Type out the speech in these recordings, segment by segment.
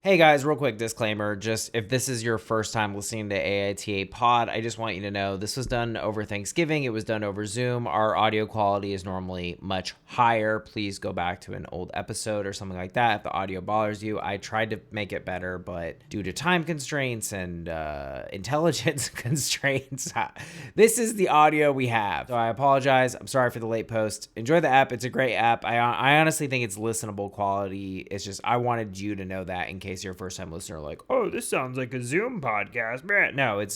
Hey guys, real quick disclaimer. Just if this is your first time listening to AITA Pod, I just want you to know this was done over Thanksgiving. It was done over Zoom. Our audio quality is normally much higher. Please go back to an old episode or something like that if the audio bothers you. I tried to make it better, but due to time constraints and intelligence constraints, this is the audio we have. So I apologize. I'm sorry for the late post. Enjoy the app. It's a great app. I honestly think it's listenable quality. It's just I wanted you to know that in case you're a first-time listener, like, oh, this sounds like a Zoom podcast. No,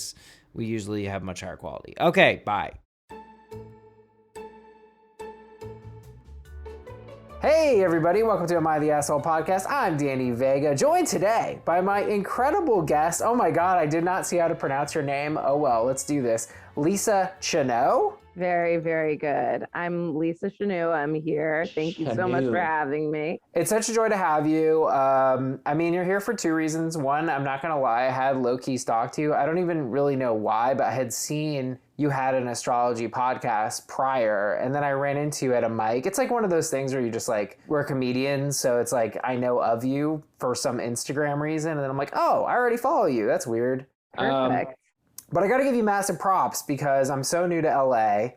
we usually have much higher quality. Okay, bye. Hey everybody, welcome to Am I the Asshole podcast. I'm Danny Vega, joined today by my incredible guest. Oh my God, I did not see how to pronounce your name. Oh well, let's do this. Lisa Chanoux. Very, very good. I'm Lisa Chanoux. I'm here. Thank you so much for having me. It's such a joy to have you. You're here for two reasons. One, I'm not going to lie, I had low-key stalked you. I don't even really know why, but I had seen you had an astrology podcast prior, and then I ran into you at a mic. It's like one of those things where you just like, we're comedians, so it's like I know of you for some Instagram reason, and then I'm like, oh, I already follow you. That's weird. Perfect. But I got to give you massive props because I'm so new to LA,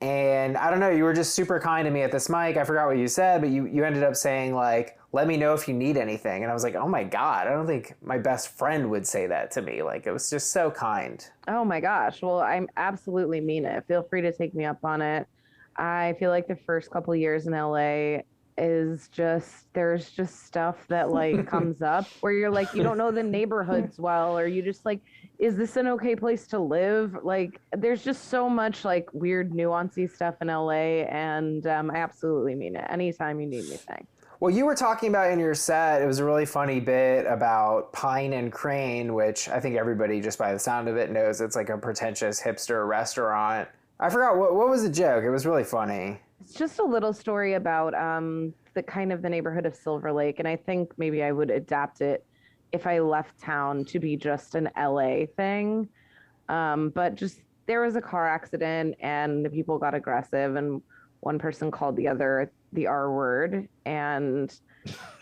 and I don't know, you were just super kind to me at this mic. I forgot what you said, but you ended up saying like, let me know if you need anything. And I was like, oh my God, I don't think my best friend would say that to me. Like, it was just so kind. Oh my gosh. Well, I absolutely mean it. Feel free to take me up on it. I feel like the first couple years in LA is just, there's just stuff that like comes up where you're like, you don't know the neighborhoods well, or you just like, is this an okay place to live? Like, there's just so much like weird nuancy stuff in LA, and I absolutely mean it. Anytime you need anything. Well, you were talking about in your set, it was a really funny bit about Pine and Crane, which I think everybody just by the sound of it knows it's like a pretentious hipster restaurant. I forgot, what was the joke? It was really funny. It's just a little story about the kind of the neighborhood of Silver Lake, and I think maybe I would adapt it if I left town to be just an LA thing. But just there was a car accident and the people got aggressive, and one person called the other the R word, and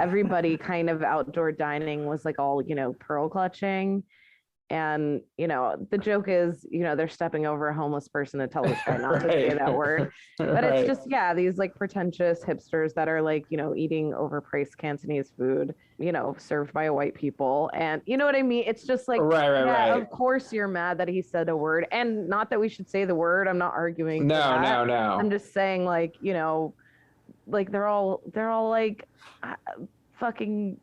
everybody kind of outdoor dining was like all, pearl clutching. And, the joke is, they're stepping over a homeless person to tell this guy not to say that word. But it's just, these like pretentious hipsters that are like, eating overpriced Cantonese food, served by white people. And you know what I mean? It's just like, right. Of course you're mad that he said a word. And not that we should say the word. I'm not arguing. No. I'm just saying like, like they're all like fucking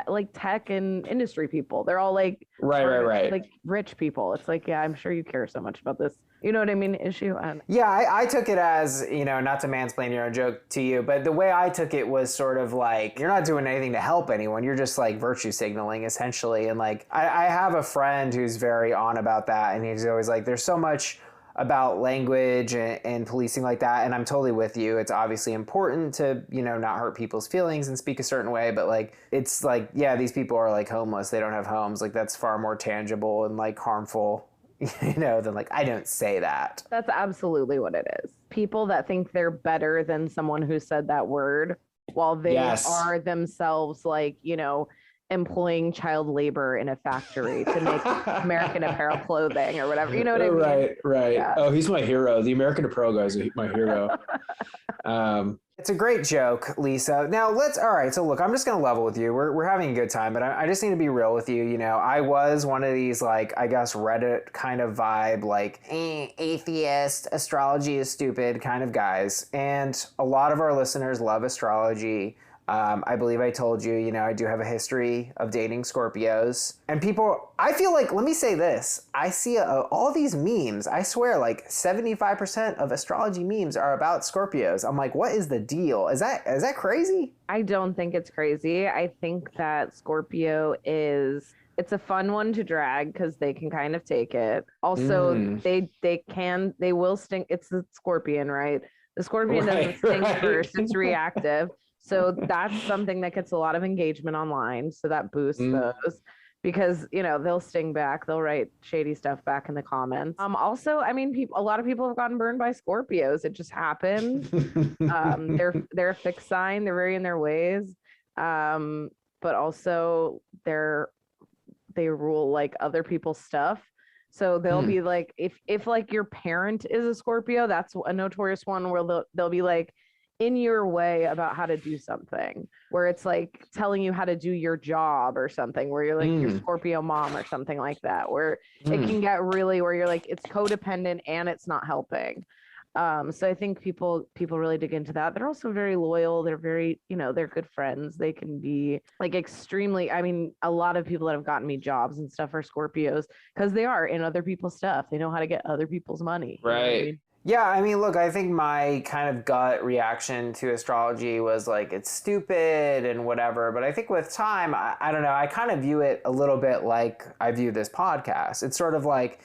like tech and industry people. They're all like right, like rich people. It's like, I'm sure you care so much about this, you know what I mean, issue. I took it as, not to mansplain your own joke to you, but the way I took it was sort of like, you're not doing anything to help anyone, you're just like virtue signaling essentially. And like I have a friend who's very on about that, and he's always like, there's so much about language and policing like that, and I'm totally with you. It's obviously important to, not hurt people's feelings and speak a certain way, but like, it's like, these people are like homeless, they don't have homes, like that's far more tangible and like harmful, than like, I don't say that. That's absolutely what it is. People that think they're better than someone who said that word while they are themselves like, employing child labor in a factory to make American Apparel clothing or whatever. You know what I mean? Right. Yeah. Oh, he's my hero. The American Apparel guy is my hero. It's a great joke, Lisa. Now all right, so look, I'm just going to level with you. We're having a good time, but I just need to be real with you. I was one of these, like, I guess Reddit kind of vibe, like, atheist, astrology is stupid kind of guys. And a lot of our listeners love astrology. I believe I told you, I do have a history of dating Scorpios. And people, I feel like, let me say this. I see all these memes. I swear, like 75% of astrology memes are about Scorpios. I'm like, what is the deal? Is that crazy? I don't think it's crazy. I think that Scorpio it's a fun one to drag because they can kind of take it. Also, they will sting. It's the scorpion, right? The scorpion doesn't sting first. It's reactive. So that's something that gets a lot of engagement online. So that boosts those because, they'll sting back. They'll write shady stuff back in the comments. Also, I mean, a lot of people have gotten burned by Scorpios. It just happens. They're a fixed sign. They're very in their ways. but also they rule like other people's stuff. So they'll be like, if like your parent is a Scorpio, that's a notorious one where they'll be like in your way about how to do something, where it's like telling you how to do your job or something, where you're like your Scorpio mom or something like that, where it can get really where you're like it's codependent and it's not helping. So I think people really dig into that. They're also very loyal. They're very, they're good friends. They can be like extremely, I mean, a lot of people that have gotten me jobs and stuff are Scorpios because they are in other people's stuff. They know how to get other people's money. Right. You know what I mean? Yeah, I mean, look, I think my kind of gut reaction to astrology was like, it's stupid and whatever. But I think with time, I don't know, I kind of view it a little bit like I view this podcast. It's sort of like,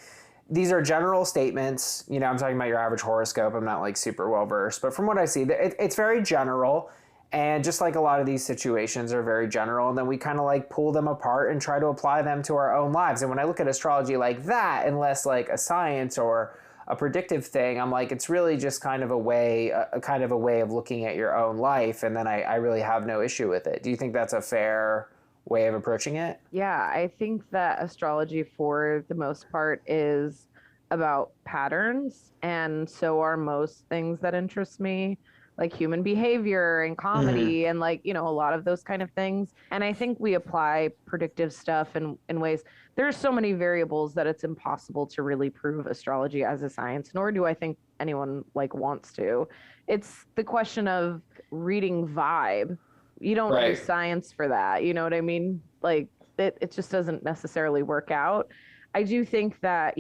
these are general statements. I'm talking about your average horoscope. I'm not like super well versed, but from what I see, it's very general. And just like a lot of these situations are very general, and then we kind of like pull them apart and try to apply them to our own lives. And when I look at astrology like that, unless like a science or a predictive thing, I'm like, it's really just kind of a way of looking at your own life. And then I really have no issue with it. Do you think that's a fair way of approaching it? Yeah, I think that astrology for the most part is about patterns, and so are most things that interest me, like human behavior and comedy and like, a lot of those kind of things. And I think we apply predictive stuff in ways. There's so many variables that it's impossible to really prove astrology as a science, nor do I think anyone like wants to. It's the question of reading vibe. You don't do science for that. You know what I mean? Like it just doesn't necessarily work out. I do think that,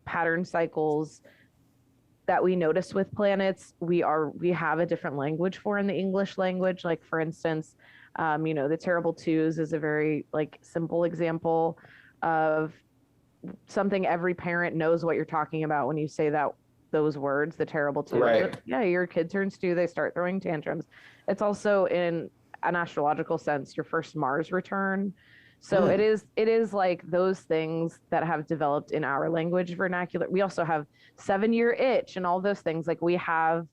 pattern cycles that we notice with planets, we have a different language for in the English language. Like for instance, the terrible twos is a very like simple example of something every parent knows what you're talking about when you say those words, the terrible twos. Right. Yeah, your kid turns two, they start throwing tantrums. It's also in an astrological sense, your first Mars return. So it is like those things that have developed in our language vernacular. We also have 7-year itch and all those things. Like we have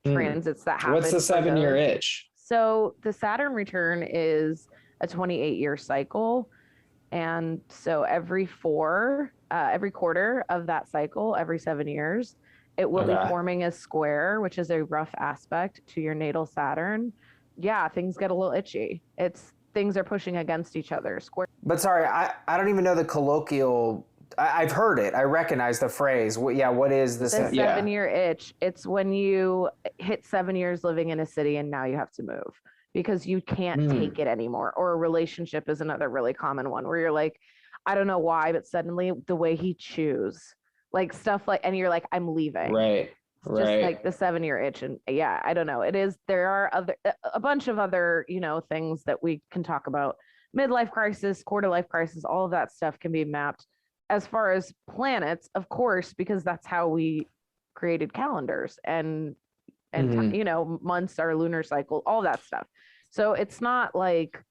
transits that happen. What's the 7-year itch? So the Saturn return is a 28-year cycle. And so every quarter of that cycle, every 7 years, it will be forming a square, which is a rough aspect to your natal Saturn. Yeah, things get a little itchy. Things are pushing against each other. Square. But sorry, I don't even know the colloquial. I've heard it. I recognize the phrase. What is this? The 7-year itch. It's when you hit 7 years living in a city and now you have to move because you can't take it anymore. Or a relationship is another really common one where you're like, I don't know why, but suddenly the way he chews, like stuff like, and you're like, I'm leaving. Right. It's just like the 7-year itch. And yeah, I don't know. There are a bunch of other, things that we can talk about. Midlife crisis, quarter life crisis, all of that stuff can be mapped as far as planets, of course, because that's how we created calendars and months, our lunar cycle, all that stuff. So it's not like,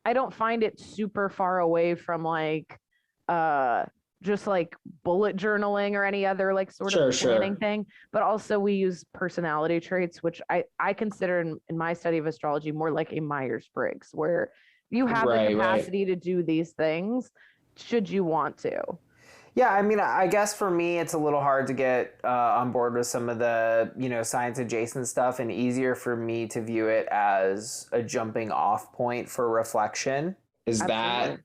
I don't find it super far away from like, just like bullet journaling or any other like sort of planning thing. But also we use personality traits, which I consider in my study of astrology more like a Myers-Briggs, where you have the capacity to do these things should you want to. Yeah, I mean, I guess for me, it's a little hard to get on board with some of the, science adjacent stuff, and easier for me to view it as a jumping off point for reflection. Is that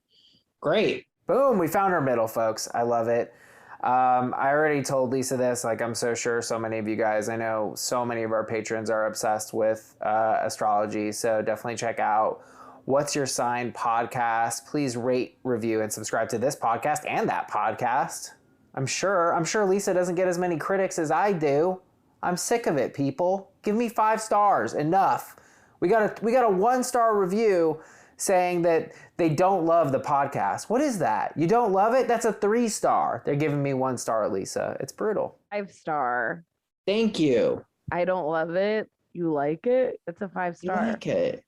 great? Boom, we found our middle, folks. I love it. I already told Lisa this, like I'm so sure so many of you guys, I know so many of our patrons are obsessed with astrology, so definitely check out What's Your Sign podcast. Please rate, review, and subscribe to this podcast and that podcast. I'm sure Lisa doesn't get as many critics as I do. I'm sick of it, people. Give me 5 stars, enough. We got a 1-star review saying that they don't love the podcast. What is that? You don't love it? That's a 3-star. They're giving me 1 star, Lisa. It's brutal. 5-star. Thank you. I don't love it. You like it? It's a 5-star. You like it.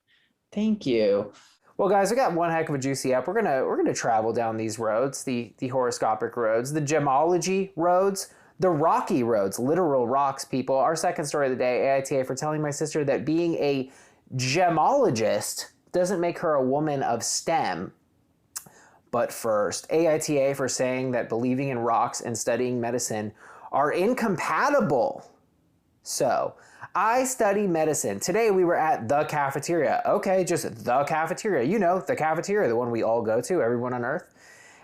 Thank you. Well, guys, we got one heck of a juicy app. We're gonna travel down these roads, the horoscopic roads, the gemology roads, the rocky roads, literal rocks, people. Our second story of the day, AITA for telling my sister that being a gemologist doesn't make her a woman of STEM. But first, AITA for saying that believing in rocks and studying medicine are incompatible. So, I study medicine. Today we were at the cafeteria. Okay, just the cafeteria. You know, the cafeteria, the one we all go to, everyone on Earth.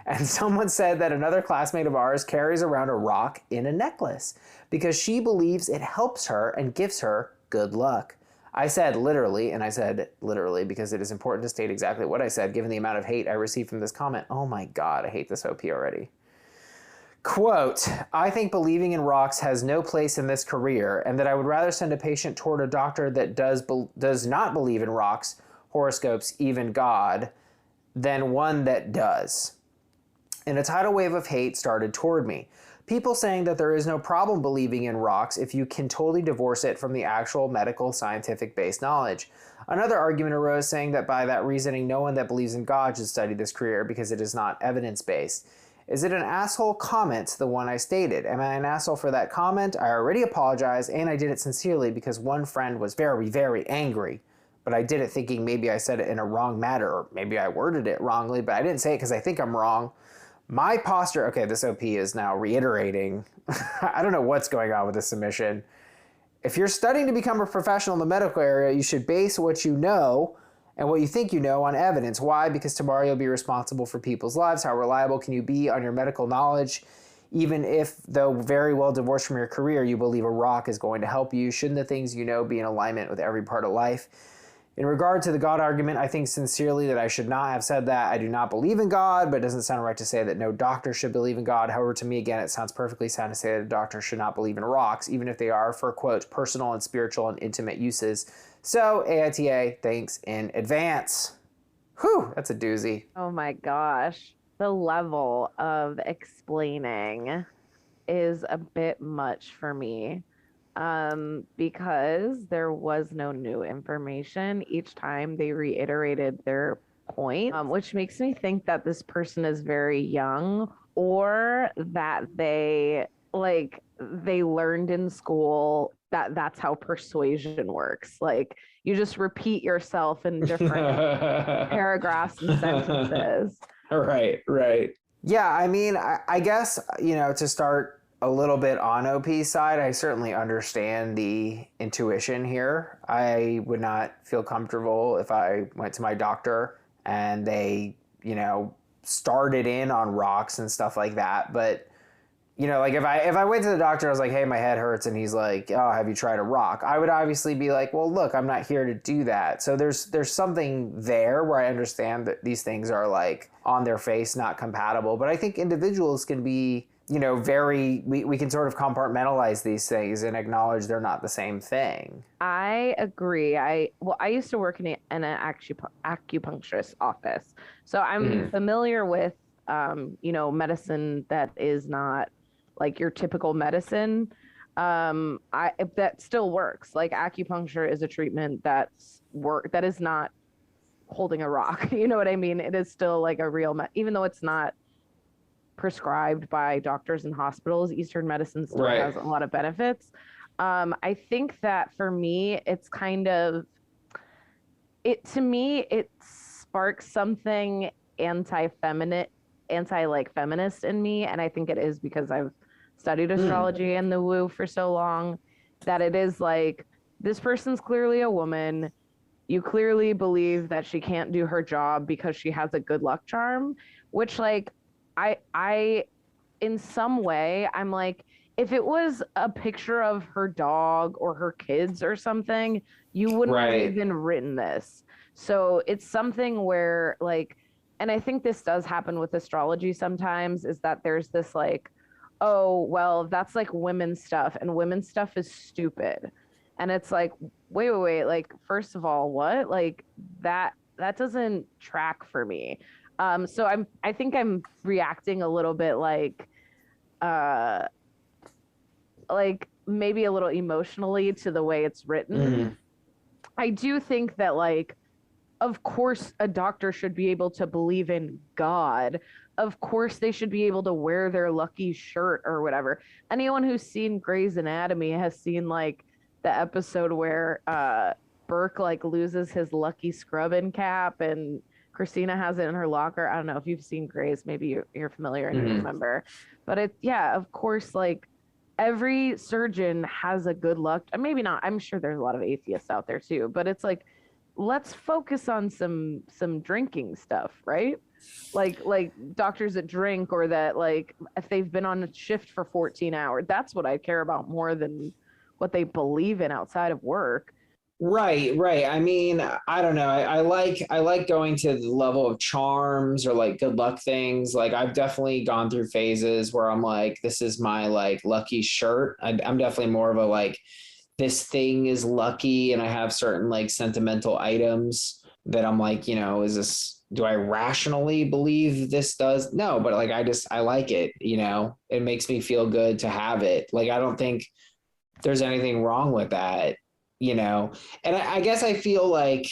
And someone said that another classmate of ours carries around a rock in a necklace because she believes it helps her and gives her good luck. I said literally, and I said literally because it is important to state exactly what I said given the amount of hate I received from this comment. Oh my God, I hate this OP already. Quote, I think believing in rocks has no place in this career and that I would rather send a patient toward a doctor that does not believe in rocks, horoscopes, even God, than one that does. And a tidal wave of hate started toward me. People saying that there is no problem believing in rocks if you can totally divorce it from the actual medical scientific-based knowledge. Another argument arose saying that by that reasoning, no one that believes in God should study this career because it is not evidence-based. Is it an asshole comment, the one I stated? Am I an asshole for that comment? I already apologized, and I did it sincerely because one friend was very, very angry. But I did it thinking maybe I said it in a wrong manner, or maybe I worded it wrongly, but I didn't say it because I think I'm wrong. My posture, okay, this OP is now reiterating. I don't know what's going on with this submission. If you're studying to become a professional in the medical area, you should base what you know and what you think you know on evidence. Why? Because tomorrow you'll be responsible for people's lives. How reliable can you be on your medical knowledge? Even if, though very well divorced from your career, you believe a rock is going to help you, shouldn't the things you know be in alignment with every part of life? In regard to the God argument, I think sincerely that I should not have said that. I do not believe in God, but it doesn't sound right to say that no doctor should believe in God. However, to me, again, it sounds perfectly sound to say that a doctor should not believe in rocks, even if they are for, quote, personal and spiritual and intimate uses. So, AITA, thanks in advance. Whew, that's a doozy. Oh my gosh. The level of explaining is a bit much for me. Because there was no new information each time they reiterated their point, which makes me think that this person is very young or that they learned in school that that's how persuasion works. Like you just repeat yourself in different paragraphs and sentences. Right. Yeah, I mean, I guess, to start a little bit on OP's side, I certainly understand the intuition here. I would not feel comfortable if I went to my doctor and they, started in on rocks and stuff like that. But, like if I went to the doctor, I was like, hey, my head hurts. And he's like, oh, have you tried a rock? I would obviously be like, well, look, I'm not here to do that. So there's something there where I understand that these things are like on their face, not compatible. But I think individuals can be, we can sort of compartmentalize these things and acknowledge they're not the same thing. I agree. I used to work in an acupuncturist office. So I'm familiar with, medicine that is not like your typical medicine. That still works. Like acupuncture is a treatment that is not holding a rock. You know what I mean? It is still like a real, even though it's not prescribed by doctors and hospitals, Eastern medicine still has a lot of benefits. I think that for me, it's kind of, it sparks something anti-feminist in me. And I think it is because I've studied astrology and the woo for so long that it is like, this person's clearly a woman. You clearly believe that she can't do her job because she has a good luck charm, which like, I, in some way, I'm like, if it was a picture of her dog or her kids or something, you wouldn't have even written this. So it's something where like, and I think this does happen with astrology sometimes, is that there's this like, oh, well, that's like women's stuff and women's stuff is stupid. And it's like, wait, like, first of all, what? Like that doesn't track for me. So I think I'm reacting a little bit like maybe a little emotionally to the way it's written. I do think that like, of course a doctor should be able to believe in God. Of course they should be able to wear their lucky shirt or whatever. Anyone who's seen Grey's Anatomy has seen like the episode where Burke like loses his lucky scrubbing cap and Christina has it in her locker. I don't know if you've seen Grace, maybe you're familiar and you remember. But of course, like every surgeon has a good luck. Maybe not. I'm sure there's a lot of atheists out there too, but it's like let's focus on some drinking stuff, right? Like doctors that drink or that like if they've been on a shift for 14 hours, that's what I care about more than what they believe in outside of work. Right, right. I mean, I don't know. I like going to the level of charms or like good luck things. Like I've definitely gone through phases where I'm like, this is my like lucky shirt. I'm definitely more of a like, this thing is lucky, and I have certain like sentimental items that I'm like, is this, do I rationally believe this does? No, but like I like it, it makes me feel good to have it. Like I don't think there's anything wrong with that, and I guess I feel like,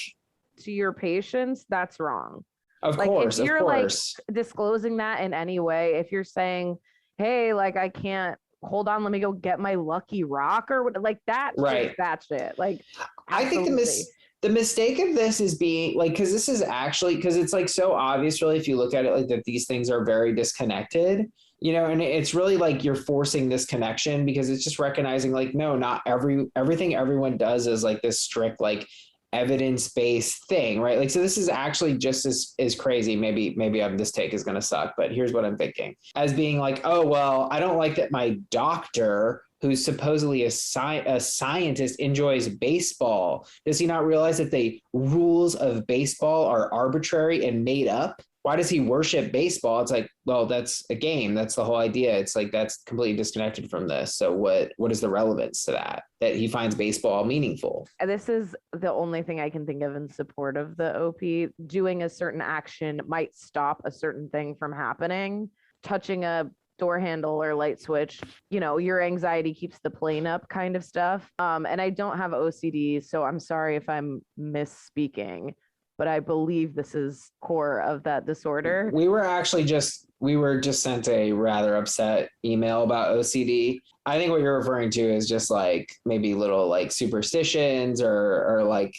To your patients, that's wrong. of Like course, if of you're course. like disclosing that in any way, if you're saying, hey, like I can't hold on, let me go get my lucky rock or what, like that's Right. just that shit. Like I think absolutely. the mistake of this is being like, because this is actually, because it's like so obvious, really, if you look at it like that, these things are very disconnected, and it's really like you're forcing this connection because it's just recognizing like, no, not everything everyone does is like this strict, like evidence-based thing, right? Like, so this is actually just as crazy. Maybe this take is going to suck, but here's what I'm thinking as being like, oh, well, I don't like that my doctor who's supposedly a scientist enjoys baseball. Does he not realize that the rules of baseball are arbitrary and made up? Why does he worship baseball? It's like, well, that's a game. That's the whole idea. It's like that's completely disconnected from this. So what is the relevance to that he finds baseball meaningful? This is the only thing I can think of in support of the OP. Doing a certain action might stop a certain thing from happening. Touching a door handle or light switch, your anxiety keeps the plane up kind of stuff. And I don't have OCD, so I'm sorry if I'm misspeaking, but I believe this is core of that disorder. We were just sent a rather upset email about OCD. I think what you're referring to is just like maybe little like superstitions or like,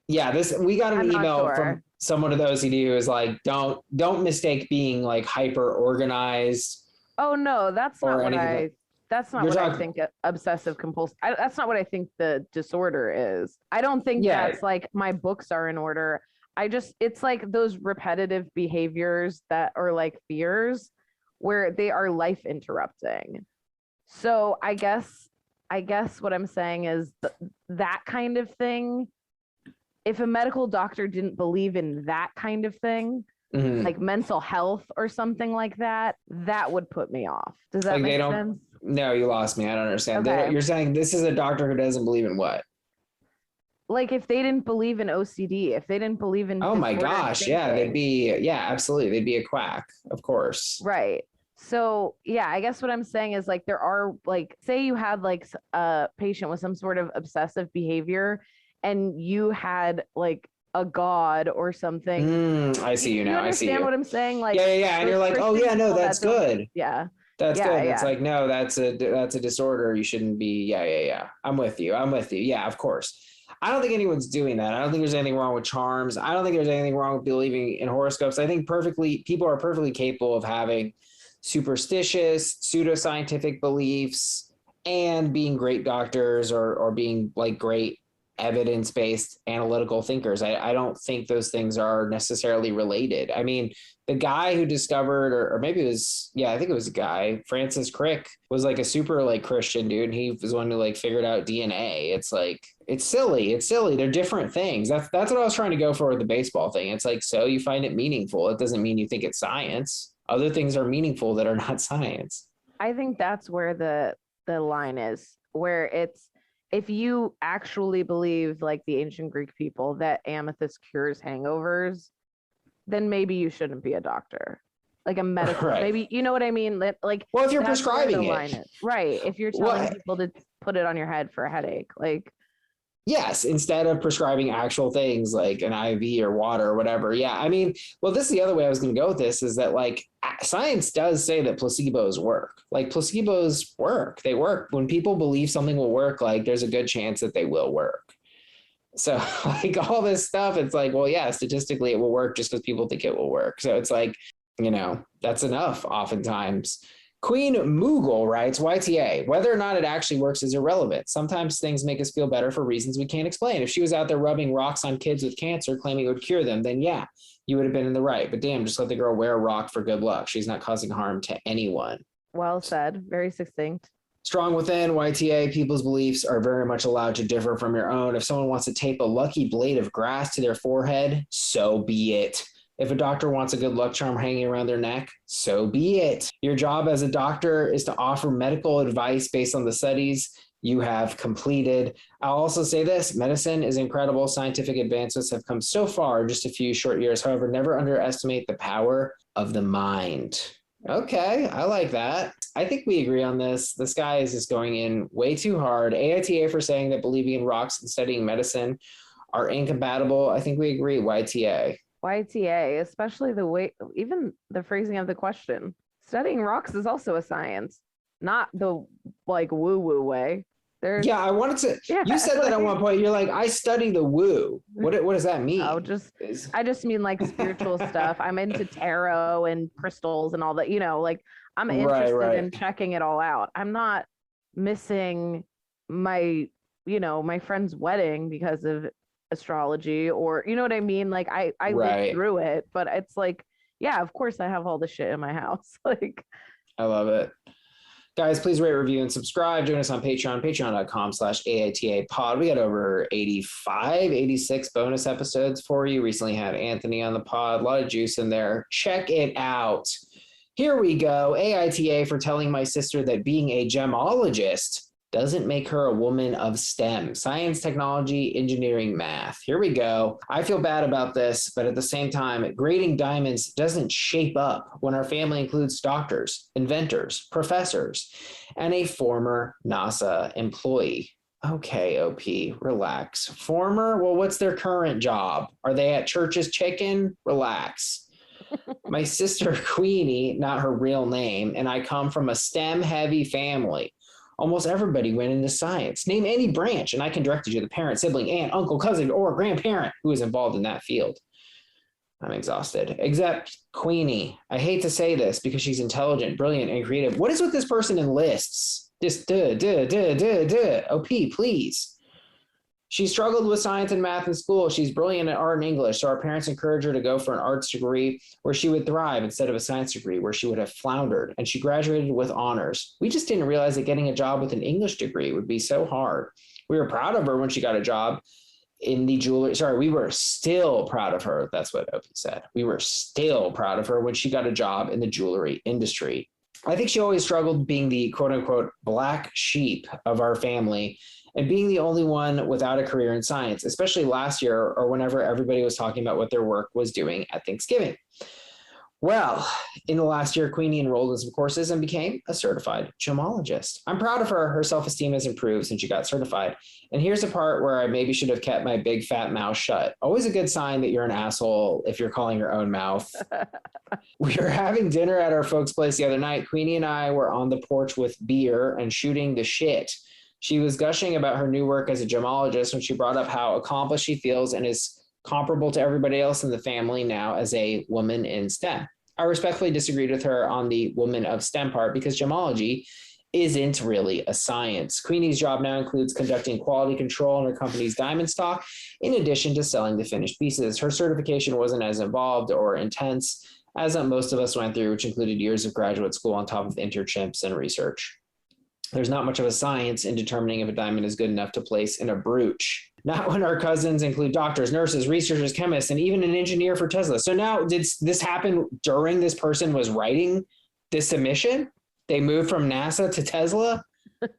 yeah, we got an email from someone with OCD who is like, don't mistake being like hyper organized. Oh no, that's not what I think obsessive compulsive. That's not what I think the disorder is. I don't think that's like my books are in order. It's like those repetitive behaviors that are like fears where they are life interrupting. So I guess what I'm saying is that kind of thing. If a medical doctor didn't believe in that kind of thing, like mental health or something like that, that would put me off. Does that make sense? No, you lost me. I don't understand. Okay. You're saying this is a doctor who doesn't believe in what? Like if they didn't believe in OCD, if they didn't believe in oh my gosh, thinking, absolutely, they'd be a quack, of course. Right. So yeah, I guess what I'm saying is like there are like, say you had like a patient with some sort of obsessive behavior and you had like a god or something. I see you now. I see you. What I'm saying? Like yeah. And you're like, oh yeah, no, that's good. Yeah. That's good. It's like, no, that's a disorder. You shouldn't be. Yeah. I'm with you. Yeah, of course. I don't think anyone's doing that. I don't think there's anything wrong with charms. I don't think there's anything wrong with believing in horoscopes. I think people are perfectly capable of having superstitious, pseudoscientific beliefs and being great doctors or being like great evidence-based analytical thinkers. I don't think those things are necessarily related. I mean, the guy who discovered, or maybe it was, I think it was a guy, Francis Crick, was like a super like Christian dude. And he was one who like figured out DNA. It's like, it's silly. They're different things. That's what I was trying to go for with the baseball thing. It's like, so you find it meaningful. It doesn't mean you think it's science. Other things are meaningful that are not science. I think that's where the line is, where it's, if you actually believe like the ancient Greek people that amethyst cures hangovers, then maybe you shouldn't be a doctor, like a medical, right. Maybe, you know what I mean? Like, well, if you're prescribing it, right. If you're telling people to put it on your head for a headache, like, yes, instead of prescribing actual things like an IV or water or whatever. Yeah. I mean, well, this is the other way I was going to go with this, is that like science does say that placebos work. Like placebos work. They work. When people believe something will work, like there's a good chance that they will work. So like all this stuff, it's like, well, yeah, statistically it will work just because people think it will work. So it's like, that's enough oftentimes. Queen Moogle writes, YTA, whether or not it actually works is irrelevant. Sometimes things make us feel better for reasons we can't explain. If she was out there rubbing rocks on kids with cancer, claiming it would cure them, then yeah, you would have been in the right. But damn, just let the girl wear a rock for good luck. She's not causing harm to anyone. Well said. Very succinct. Strong within, YTA, people's beliefs are very much allowed to differ from your own. If someone wants to tape a lucky blade of grass to their forehead, so be it. If a doctor wants a good luck charm hanging around their neck, so be it. Your job as a doctor is to offer medical advice based on the studies you have completed. I'll also say this, medicine is incredible. Scientific advancements have come so far in just a few short years. However, never underestimate the power of the mind. Okay, I like that. I think we agree on this. This guy is just going in way too hard. AITA for saying that believing in rocks and studying medicine are incompatible. I think we agree, YTA. YTA, especially the way, even the phrasing of the question. Studying rocks is also a science, not the like woo-woo way. Yeah, I wanted to. Yeah, you said that at one point. You're like, I study the woo. What does that mean? I just mean like spiritual stuff. I'm into tarot and crystals and all that. Like I'm interested in checking it all out. I'm not missing my my friend's wedding because of astrology, or you know what I mean. Like I lived through it, but it's like, yeah, of course I have all the shit in my house. Like, I love it. Guys, please rate, review, and subscribe. Join us on Patreon, patreon.com/AITA pod. We got over 86 bonus episodes for you. Recently had Anthony on the pod. A lot of juice in there. Check it out. Here we go. AITA for telling my sister that being a gemologist doesn't make her a woman of STEM, science, technology, engineering, math. Here we go. I feel bad about this, but at the same time, grading diamonds doesn't shape up when our family includes doctors, inventors, professors, and a former NASA employee. Okay, OP, relax. Former? Well, what's their current job? Are they at Church's Chicken? Relax. My sister Queenie, not her real name, and I come from a STEM-heavy family. Almost everybody went into science. Name any branch, and I can direct you to the parent, sibling, aunt, uncle, cousin, or grandparent who is involved in that field. I'm exhausted. Except Queenie. I hate to say this because she's intelligent, brilliant, and creative. What is with this person in lists? Just OP, please. She struggled with science and math in school. She's brilliant at art and English, so our parents encouraged her to go for an arts degree where she would thrive instead of a science degree where she would have floundered, and she graduated with honors. We just didn't realize that getting a job with an English degree would be so hard. We were proud of her when she got a job in the jewelry. Sorry, we were still proud of her. That's what Opie said. We were still proud of her when she got a job in the jewelry industry. I think she always struggled being the quote unquote black sheep of our family and being the only one without a career in science, especially last year or whenever everybody was talking about what their work was doing at Thanksgiving. Well, in the last year, Queenie enrolled in some courses and became a certified gemologist. I'm proud of her. Her self-esteem has improved since she got certified. And here's the part where I maybe should have kept my big fat mouth shut. Always a good sign that you're an asshole if you're calling your own mouth. We were having dinner at our folks' place the other night. Queenie and I were on the porch with beer and shooting the shit. She was gushing about her new work as a gemologist when she brought up how accomplished she feels and is comparable to everybody else in the family now as a woman in STEM. I respectfully disagreed with her on the woman of STEM part because gemology isn't really a science. Queenie's job now includes conducting quality control in her company's diamond stock, in addition to selling the finished pieces. Her certification wasn't as involved or intense as most of us went through, which included years of graduate school on top of internships and research. There's not much of a science in determining if a diamond is good enough to place in a brooch. Not when our cousins include doctors, nurses, researchers, chemists, and even an engineer for Tesla. So now, did this happen during this person was writing this submission? They moved from NASA to Tesla?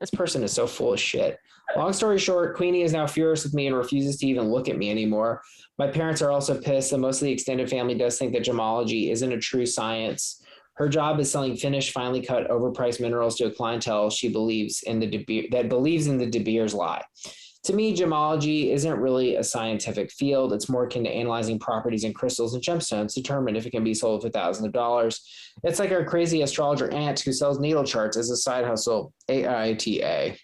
This person is so full of shit. Long story short, Queenie is now furious with me and refuses to even look at me anymore. My parents are also pissed, and most of the extended family does think that gemology isn't a true science. Her job is selling finished, finely cut, overpriced minerals to a clientele she believes in the De Beers lie. To me, gemology isn't really a scientific field. It's more akin to analyzing properties in crystals and gemstones to determine if it can be sold for thousands of dollars. It's like our crazy astrologer aunt who sells needle charts as a side hustle. AITA.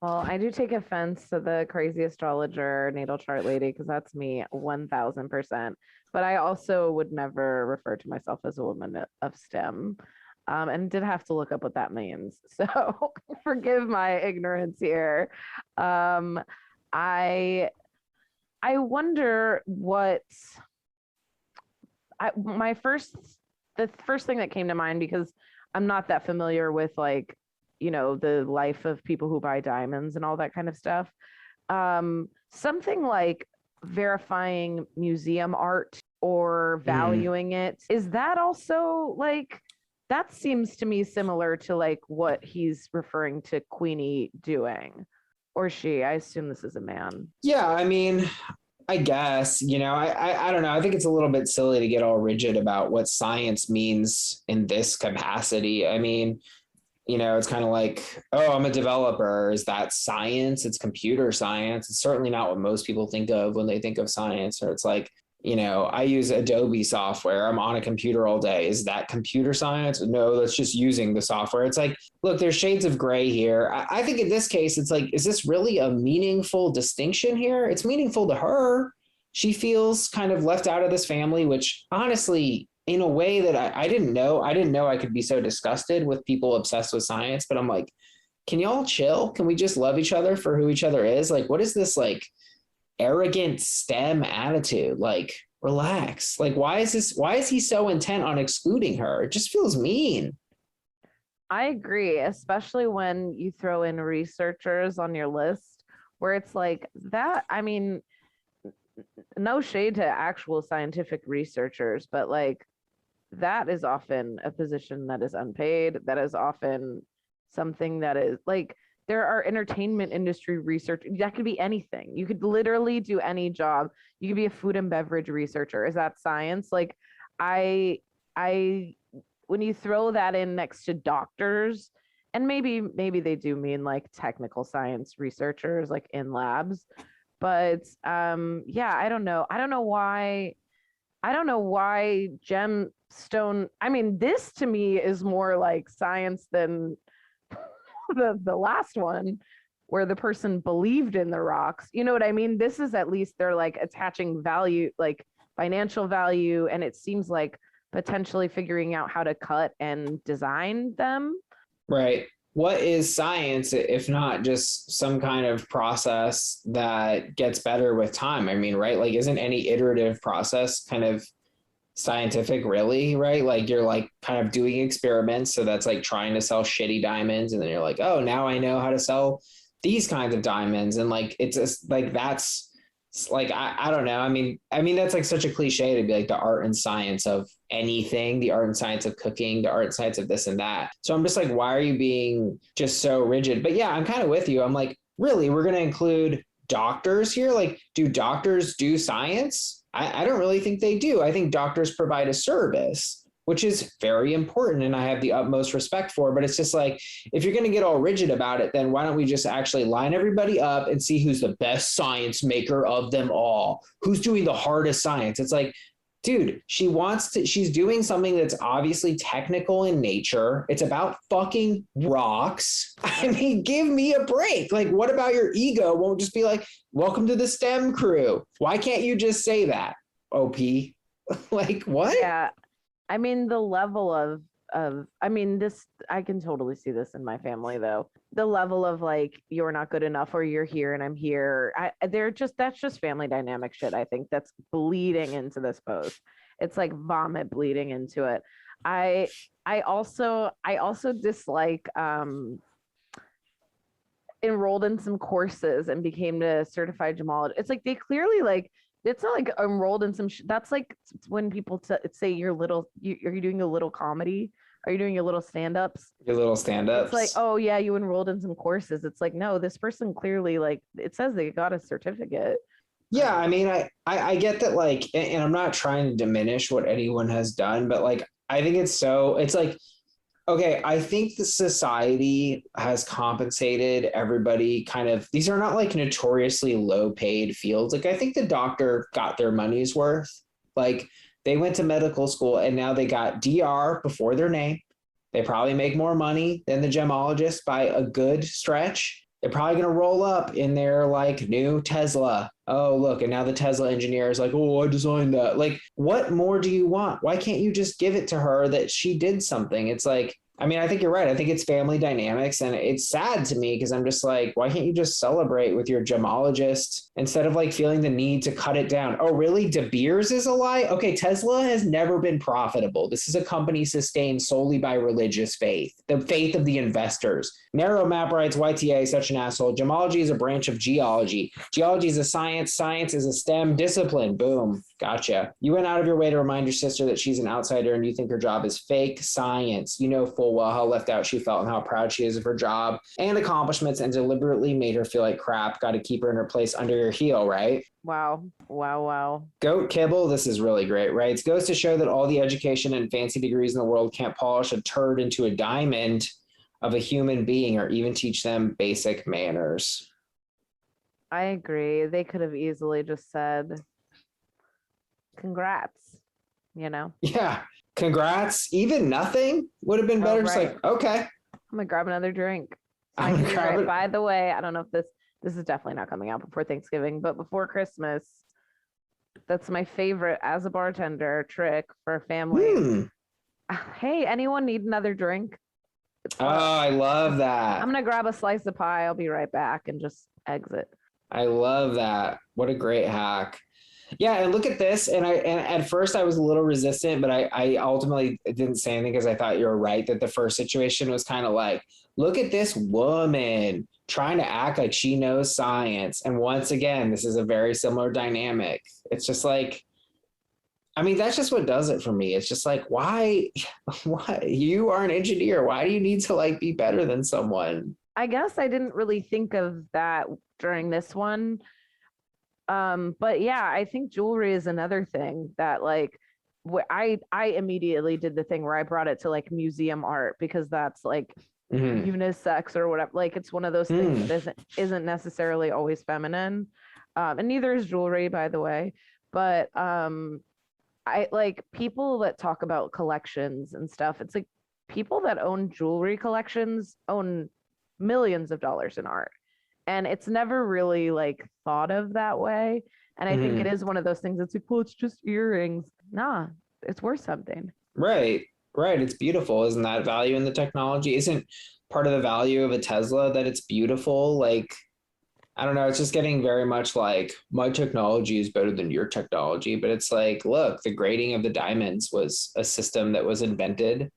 Well, I do take offense to the crazy astrologer natal chart lady because that's me 1000%. But I also would never refer to myself as a woman of STEM. And did have to look up what that means. So forgive my ignorance here. Um, I I wonder what my the first thing that came to mind, because I'm not that familiar with like, the life of people who buy diamonds and all that kind of stuff. Something like verifying museum art or valuing it. Is that also like, that seems to me similar to like what he's referring to Queenie doing, or she. I assume this is a man. Yeah, I mean, I guess, I don't know. I think it's a little bit silly to get all rigid about what science means in this capacity. I mean, it's kind of like, oh, I'm a developer. Is that science? It's computer science. It's certainly not what most people think of when they think of science. Or it's like, I use Adobe software. I'm on a computer all day. Is that computer science? No, that's just using the software. It's like, look, there's shades of gray here. I think in this case, it's like, is this really a meaningful distinction here? It's meaningful to her. She feels kind of left out of this family, which honestly, in a way that I didn't know. I didn't know I could be so disgusted with people obsessed with science, but I'm like, can y'all chill? Can we just love each other for who each other is? Like, what is this like arrogant STEM attitude? Like, relax. Like, why is he so intent on excluding her? It just feels mean. I agree, especially when you throw in researchers on your list, where it's like that. I mean, no shade to actual scientific researchers, but like that is often a position that is unpaid. That is often something that is like, there are entertainment industry research. That could be anything. You could literally do any job. You could be a food and beverage researcher. Is that science? Like, I, I, when you throw that in next to doctors, and maybe they do mean like technical science researchers, like in labs, but yeah, I don't know why gemstone. I mean, this to me is more like science than the last one, where the person believed in the rocks. You know what I mean? This is at least they're like attaching value, like financial value, and it seems like potentially figuring out how to cut and design them. Right. What is science if not just some kind of process that gets better with time? I mean, right? Like, isn't any iterative process kind of scientific, really? Right? Like, you're like kind of doing experiments. So that's like trying to sell shitty diamonds. And then you're like, oh, now I know how to sell these kinds of diamonds. And like, it's just like, that's like, I don't know. I mean, that's like such a cliche to be like the art and science of anything, the art and science of cooking, the art and science of this and that. So I'm just like, why are you being just so rigid? But yeah, I'm kind of with you. I'm like, really, we're going to include doctors here? Like, do doctors do science? I don't really think they do. I think doctors provide a service, which is very important and I have the utmost respect for. But it's just like, if you're going to get all rigid about it, then why don't we just actually line everybody up and see who's the best science maker of them all? Who's doing the hardest science? It's like, dude, she's doing something that's obviously technical in nature. It's about fucking rocks. I mean, give me a break. Like, what about your ego? Won't just be like, welcome to the STEM crew. Why can't you just say that, OP? Like, what? Yeah, I mean, the level of I mean, this, I can totally see this in my family though. The level of like, you're not good enough or you're here and I'm here. That's just family dynamic shit. I think that's bleeding into this post. It's like vomit bleeding into it. I I also dislike enrolled in some courses and became a certified gemologist. It's like they clearly like, it's not like enrolled in some that's like when people say are you doing a little comedy? Are you doing your little stand-ups? Your little It's like, stand-ups. oh yeah, you enrolled in some courses. It's like, no, this person clearly, like, it says they got a certificate. Yeah, I mean, I get that, like, and I'm not trying to diminish what anyone has done, but like, I think it's like, okay, I think the society has compensated everybody kind of, these are not like notoriously low paid fields. Like, I think the doctor got their money's worth. Like, they went to medical school and now they got DR before their name. They probably make more money than the gemologist by a good stretch. They're probably going to roll up in their like new Tesla. Oh, look. And now the Tesla engineer is like, oh, I designed that. Like, what more do you want? Why can't you just give it to her that she did something? It's like, I mean, I think you're right. I think it's family dynamics. And it's sad to me because I'm just like, why can't you just celebrate with your gemologist instead of like feeling the need to cut it down? Oh, really? De Beers is a lie? Okay, Tesla has never been profitable. This is a company sustained solely by religious faith, the faith of the investors. Narrow Map writes, YTA is such an asshole. Gemology is a branch of geology. Geology is a science. Science is a STEM discipline. Boom. Gotcha. You went out of your way to remind your sister that she's an outsider and you think her job is fake science. You know full well how left out she felt and how proud she is of her job and accomplishments, and deliberately made her feel like crap. Got to keep her in her place under your heel, right? Wow. Goat Kibble, this is really great, right? It goes to show that all the education and fancy degrees in the world can't polish a turd into a diamond of a human being or even teach them basic manners. I agree. They could have easily just said, congrats, you know? Yeah. Congrats. Even nothing would have been better. Just right. like, okay. I'm gonna grab another drink. I'm gonna grab it. By the way, I don't know if this is definitely not coming out before Thanksgiving, but before Christmas, that's my favorite as a bartender trick for a family. Hey, anyone need another drink? Oh, I love that. I'm gonna grab a slice of pie. I'll be right back and just exit. I love that. What a great hack. Yeah, and look at this. And at first I was a little resistant, but I ultimately didn't say anything because I thought you were right that the first situation was kind of like, look at this woman trying to act like she knows science. And once again, this is a very similar dynamic. It's just like, I mean, that's just what does it for me. It's just like, why you are an engineer? Why do you need to like be better than someone? I guess I didn't really think of that during this one. But yeah, I think jewelry is another thing that like I immediately did the thing where I brought it to like museum art because that's like unisex or whatever. Like it's one of those things that isn't necessarily always feminine. And neither is jewelry, by the way. But I like people that talk about collections and stuff. It's like people that own jewelry collections own millions of dollars in art. And it's never really like thought of that way. And I think it is one of those things that's like, well, it's just earrings. Nah, it's worth something. Right. It's beautiful. Isn't that value in the technology? Isn't part of the value of a Tesla that it's beautiful? Like, I don't know. It's just getting very much like my technology is better than your technology. But it's like, look, the grading of the diamonds was a system that was invented.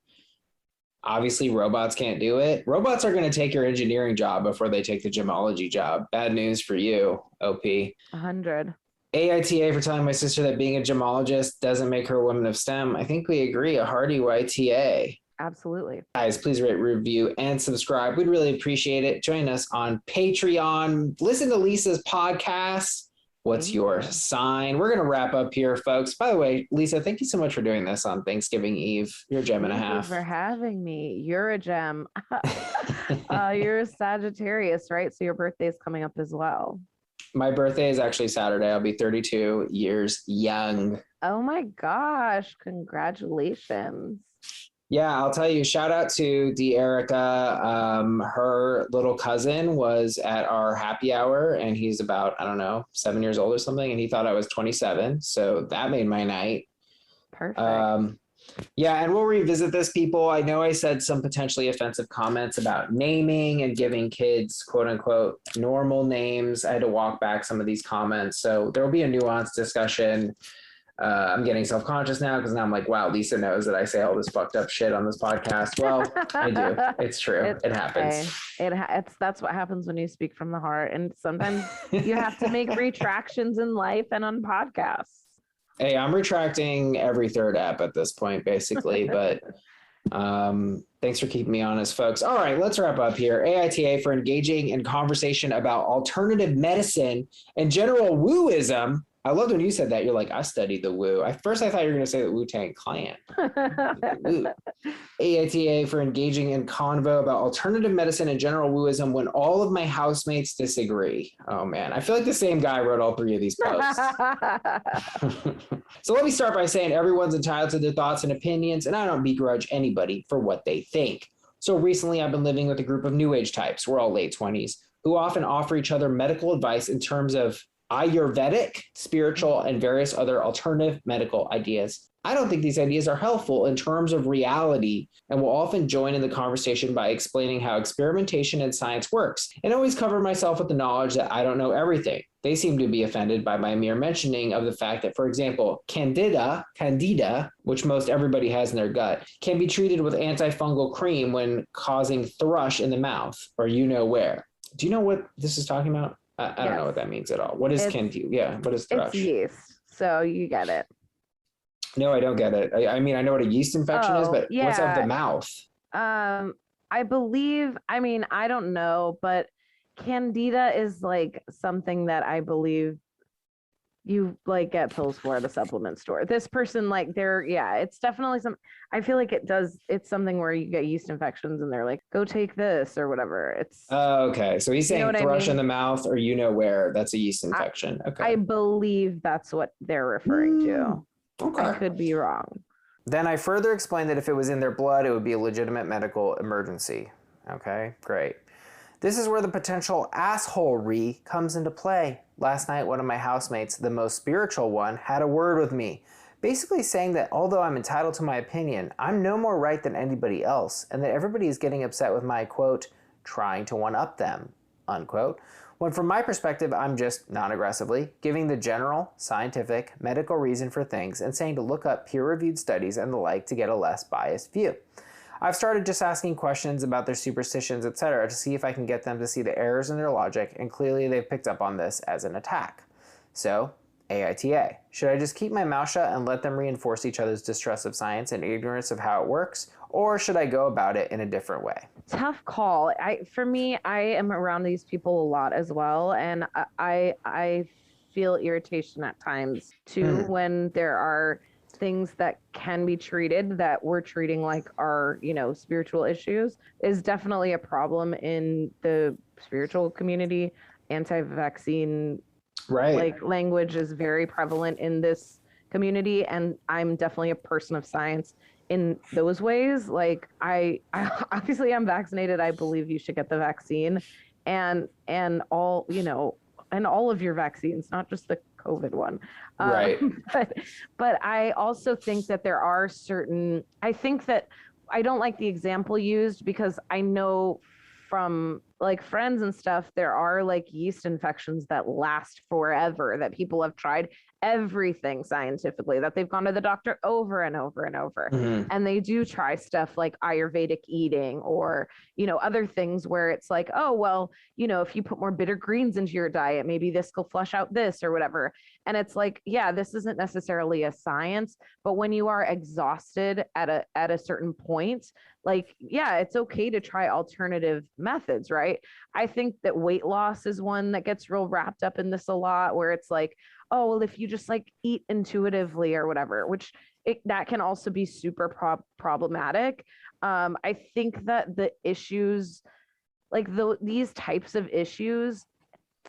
Obviously, robots can't do it. Robots are going to take your engineering job before they take the gemology job. Bad news for you, OP. 100. AITA for telling my sister that being a gemologist doesn't make her a woman of STEM. I think we agree. A hearty YTA. Absolutely. Guys, please rate, review, and subscribe. We'd really appreciate it. Join us on Patreon. Listen to Lisa's podcast. What's your sign? We're going to wrap up here, folks. By the way, Lisa, thank you so much for doing this on Thanksgiving Eve. You're a gem and a half. Thank you for having me. You're a gem. You're a Sagittarius, right? So your birthday is coming up as well. My birthday is actually Saturday. I'll be 32 years young. Oh my gosh. Congratulations. Yeah, I'll tell you, shout out to Erica. Her little cousin was at our happy hour and he's about, I don't know, 7 years old or something. And he thought I was 27. So that made my night. Perfect. Yeah, and we'll revisit this, people. I know I said some potentially offensive comments about naming and giving kids, quote unquote, normal names. I had to walk back some of these comments. So there will be a nuanced discussion. I'm getting self-conscious now because now I'm like, wow, Lisa knows that I say all this fucked up shit on this podcast. Well, I do. It's true. It happens. Okay. That's what happens when you speak from the heart. And sometimes you have to make retractions in life and on podcasts. Hey, I'm retracting every third app at this point, basically. But thanks for keeping me honest, folks. All right, let's wrap up here. AITA for engaging in conversation about alternative medicine and general woo-ism. I loved when you said that. You're like, I studied the woo. At first, I thought you were going to say the Wu-Tang Clan. Woo. AITA for engaging in convo about alternative medicine and general woo-ism when all of my housemates disagree. Oh, man. I feel like the same guy wrote all three of these posts. So let me start by saying everyone's entitled to their thoughts and opinions, and I don't begrudge anybody for what they think. So recently, I've been living with a group of new age types. We're all late 20s. who often offer each other medical advice in terms of Ayurvedic, spiritual, and various other alternative medical ideas. I don't think these ideas are helpful in terms of reality and will often join in the conversation by explaining how experimentation and science works and always cover myself with the knowledge that I don't know everything. They seem to be offended by my mere mentioning of the fact that, for example, candida, which most everybody has in their gut, can be treated with antifungal cream when causing thrush in the mouth or you know where. Do you know what this is talking about? I don't know what that means at all. What is candida? Yeah, what is thrush? It's yeast, so you get it. No, I don't get it. I mean, I know what a yeast infection is, but what's up the mouth? I believe, I mean, I don't know, but candida is like something that I believe you like get pills for at a supplement store. This person, like, it's definitely I feel like it's something where you get yeast infections and they're like, go take this or whatever. It's okay. So he's saying thrush in the mouth or you know where, that's a yeast infection. Okay. I believe that's what they're referring to. Okay. I could be wrong. Then I further explained that if it was in their blood, it would be a legitimate medical emergency. Okay, great. This is where the potential assholery comes into play. Last night, one of my housemates, the most spiritual one, had a word with me, basically saying that although I'm entitled to my opinion, I'm no more right than anybody else, and that everybody is getting upset with my, quote, trying to one-up them, unquote, when from my perspective, I'm just, non-aggressively, giving the general, scientific, medical reason for things and saying to look up peer-reviewed studies and the like to get a less biased view. I've started just asking questions about their superstitions, etc., to see if I can get them to see the errors in their logic, and clearly they've picked up on this as an attack. So, AITA. Should I just keep my mouth shut and let them reinforce each other's distrust of science and ignorance of how it works, or should I go about it in a different way? Tough call. For me, I am around these people a lot as well, and I feel irritation at times too when there are things that can be treated that we're treating like our, spiritual issues is definitely a problem in the spiritual community. Anti-vaccine language is very prevalent in this community, and I'm definitely a person of science in those ways. Like I obviously I'm vaccinated. I believe you should get the vaccine and all, and all of your vaccines, not just the COVID one. Right. But I also think that there are I think that I don't like the example used because I know from like friends and stuff, there are like yeast infections that last forever, that people have tried everything scientifically, that they've gone to the doctor over and over and over. And they do try stuff like Ayurvedic eating or, other things where it's like, oh, well, if you put more bitter greens into your diet, maybe this will flush out this or whatever. And it's like, yeah, this isn't necessarily a science, but when you are exhausted at a certain point, like, yeah, it's okay to try alternative methods, right? I think that weight loss is one that gets real wrapped up in this a lot, where it's like, oh, well, if you just like eat intuitively or whatever, which that can also be super problematic. I think that the issues, like these types of issues,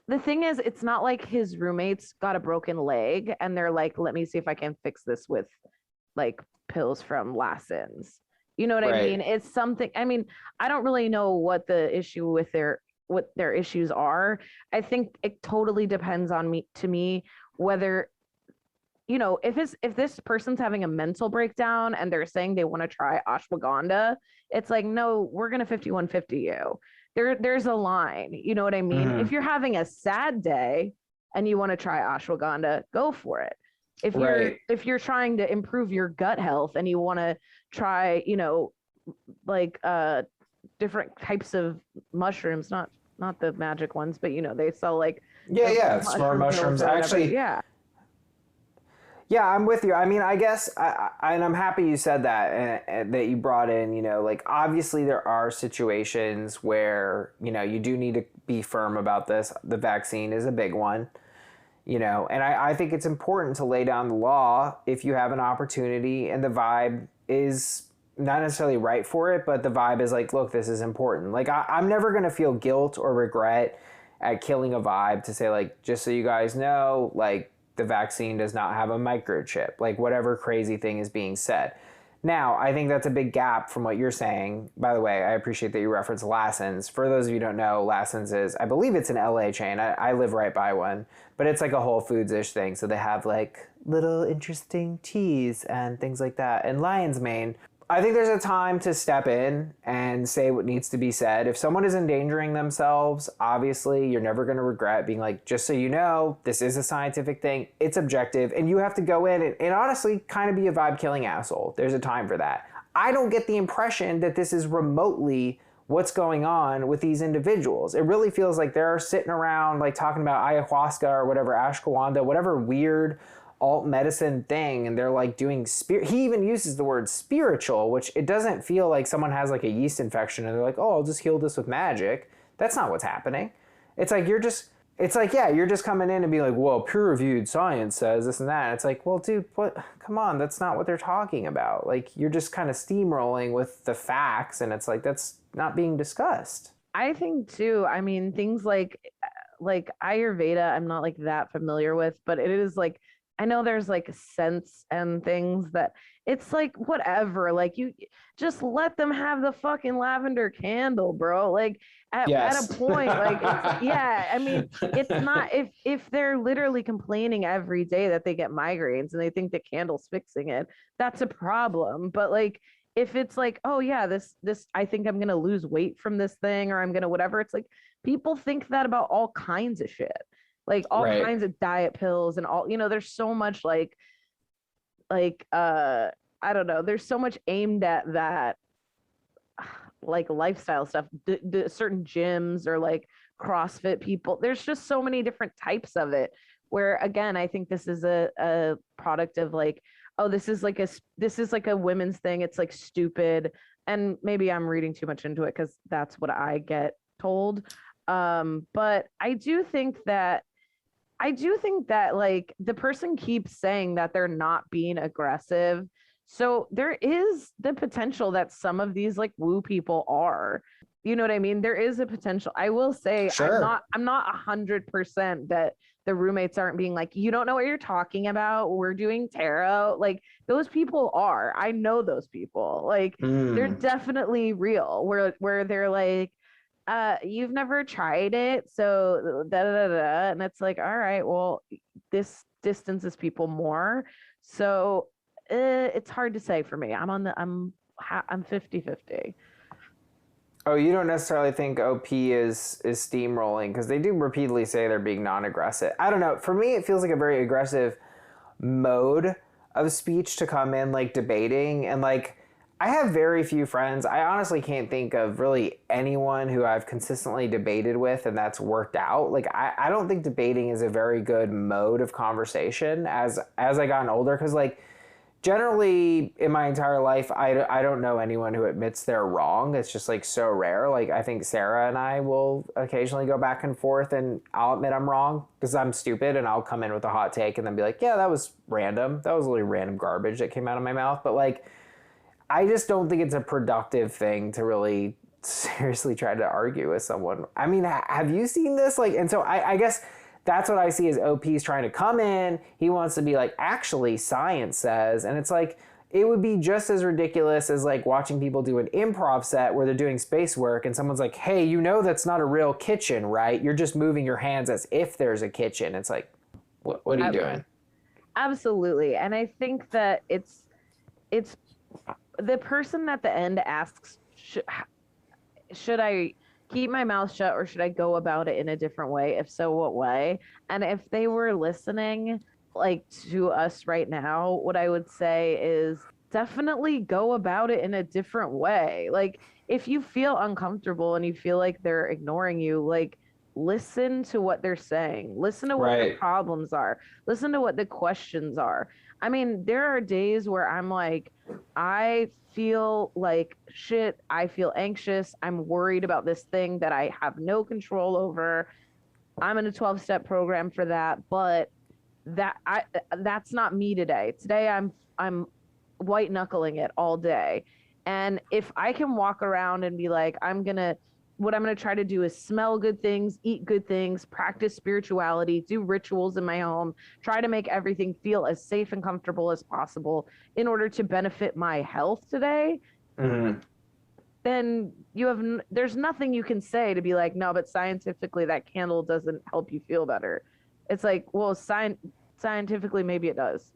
the thing is, it's not like his roommates got a broken leg and they're like, let me see if I can fix this with like pills from Lassen's. You know what I mean? It's something, I mean, I don't really know what the issue with what their issues are. I think it totally depends on me whether, if this person's having a mental breakdown and they're saying they want to try ashwagandha, it's like, no, we're going to 5150 you. There's a line, you know what I mean? If you're having a sad day and you want to try ashwagandha, go for it. If you're trying to improve your gut health and you want to try, different types of mushrooms, not the magic ones, but they sell like smart mushrooms. Actually, yeah, I'm with you. I mean, I guess, and I'm happy you said that, and that you brought in, like obviously there are situations where, you do need to be firm about this. The vaccine is a big one, and I think it's important to lay down the law if you have an opportunity and the vibe is not necessarily right for it, but the vibe is like, look, this is important. Like I'm never going to feel guilt or regret at killing a vibe to say, like, just so you guys know, like, the vaccine does not have a microchip, like whatever crazy thing is being said. Now, I think that's a big gap from what you're saying. By the way, I appreciate that you reference Lassen's. For those of you who don't know, Lassen's is, I believe it's an LA chain. I live right by one, but it's like a Whole Foods-ish thing. So they have like little interesting teas and things like that. And Lion's Mane, I think there's a time to step in and say what needs to be said. If someone is endangering themselves, obviously you're never going to regret being like, just so you know, this is a scientific thing. It's objective. And you have to go in and honestly kind of be a vibe killing asshole. There's a time for that. I don't get the impression that this is remotely what's going on with these individuals. It really feels like they're sitting around like talking about ayahuasca or whatever, ashwagandha, whatever weird alt medicine thing, and they're like doing he even uses the word spiritual, which it doesn't feel like someone has like a yeast infection and they're like, oh, I'll just heal this with magic. That's not what's happening. It's like you're just coming in and be like, well, peer-reviewed science says this and that. And it's like, well, dude, what? Come on, that's not what they're talking about. Like, you're just kind of steamrolling with the facts, and it's like that's not being discussed. I think too, I mean, things like Ayurveda, I'm not like that familiar with, but it is like, I know there's like scents and things that it's like, whatever, like you just let them have the fucking lavender candle, bro. Like at a point, like, yeah, I mean, it's not, if they're literally complaining every day that they get migraines and they think the candle's fixing it, that's a problem. But like, if it's like, oh yeah, this, I think I'm going to lose weight from this thing, or I'm going to whatever. It's like, people think that about all kinds of shit. Like all kinds of diet pills and all, there's so much like, I don't know, there's so much aimed at that, like lifestyle stuff, certain gyms or like CrossFit people. There's just so many different types of it where, again, I think this is a product of like, oh, this is like a women's thing. It's like stupid. And maybe I'm reading too much into it because that's what I get told. But I do think that like the person keeps saying that they're not being aggressive. So there is the potential that some of these like woo people are, you know what I mean? There is a potential. I will say, sure. I'm not 100% that the roommates aren't being like, you don't know what you're talking about. We're doing tarot. Like those people are, I know those people, like they're definitely real where they're like, you've never tried it, so da da da da, and it's like, all right, well, this distances people more, so it's hard to say for me. I'm 50-50. Oh, you don't necessarily think OP is steamrolling, because they do repeatedly say they're being non-aggressive. I don't know. For me, it feels like a very aggressive mode of speech to come in, like debating, and like I have very few friends. I honestly can't think of really anyone who I've consistently debated with and that's worked out. Like, I don't think debating is a very good mode of conversation as I gotten older. Because, like, generally in my entire life, I don't know anyone who admits they're wrong. It's just, like, so rare. Like, I think Sarah and I will occasionally go back and forth and I'll admit I'm wrong because I'm stupid and I'll come in with a hot take and then be like, yeah, that was random. That was really random garbage that came out of my mouth. But, like, I just don't think it's a productive thing to really seriously try to argue with someone. I mean, have you seen this? Like, and so I guess that's what I see as OP's trying to come in. He wants to be like, actually, science says, and it's like, it would be just as ridiculous as like watching people do an improv set where they're doing space work and someone's like, hey, you know, that's not a real kitchen, right? You're just moving your hands as if there's a kitchen. It's like, what are you doing? Absolutely. And I think that it's the person at the end asks, should I keep my mouth shut or should I go about it in a different way? If so, what way? And if they were listening like to us right now, what I would say is definitely go about it in a different way. Like if you feel uncomfortable and you feel like they're ignoring you, like listen to what they're saying. Listen to what the problems are. Listen to what the questions are. I mean, there are days where I'm like, I feel like shit. I feel anxious. I'm worried about this thing that I have no control over. I'm in a 12-step program for that, but that's not me today. Today I'm white knuckling it all day. And if I can walk around and be like, I'm going to what I'm going to try to do is smell good things, eat good things, practice spirituality, do rituals in my home, try to make everything feel as safe and comfortable as possible in order to benefit my health today. Then there's nothing you can say to be like, no, but scientifically that candle doesn't help you feel better. It's like, well, scientifically maybe it does,